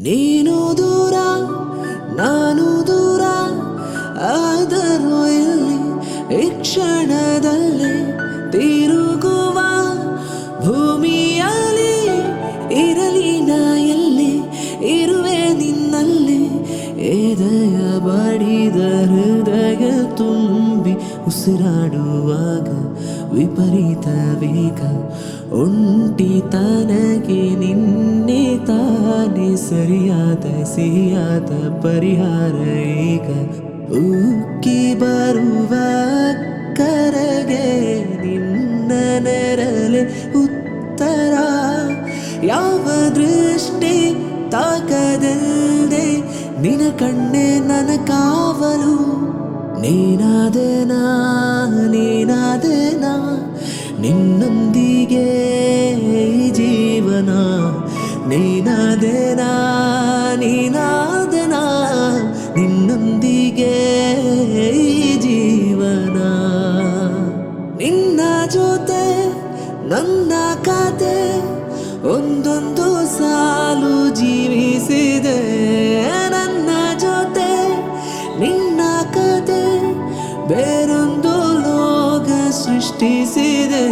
ನೀನು ದೂರ ನಾನು ದೂರ ಆದರೂ ಇಲ್ಲಿ ಈ ಕ್ಷಣದಲ್ಲಿ ತಿರುಗುವ ಭೂಮಿಯಲ್ಲಿ ಇರಲಿ ನಾ ಎಲ್ಲಿ ಇರುವೆ ನಿನ್ನಲ್ಲಿ ಎದೆಯ ಬಡಿದ ಹೃದಯ ತುಂಬಿ ಉಸಿರಾಡುವಾಗ ವಿಪರೀತ ವೇಗ ಒಂಟಿತನಕ್ಕೆ ನಿನ್ನೆ ತಾನೇ ಸರಿಯಾದ ಸಿಹಿಯಾದ ಪರಿಹಾರ ಈಗ ಉಕ್ಕಿ ಬರುವ ಕರೆಗೆ ನಿನ್ನ ನೆರಳೆ ಉತ್ತರ ಯಾವ ದೃಷ್ಟಿ ತಾಕದಲ್ಲದೆ ನಿನ ಕಣ್ಣೆ ನನ್ನ ಕಾವಲು ನೀನಾದೆನಾ ನಿನ್ನೊಂದಿಗೆ ಈ ಜೀವನ ನೀನಾದೆನಾ ನಿನ್ನೊಂದಿಗೆ ಈ ಜೀವನ ನಿನ್ನ ಜೊತೆ ನನ್ನ ಕತೆ ಒಂದೊಂದು ಸಾಲು ಜೀವಿಸಿದೆ ನನ್ನ ಜೊತೆ ನಿನ್ನ ಕತೆ ಬೇರೊಂದು ಲೋಕ ಸೃಷ್ಟಿಸಿದೆ.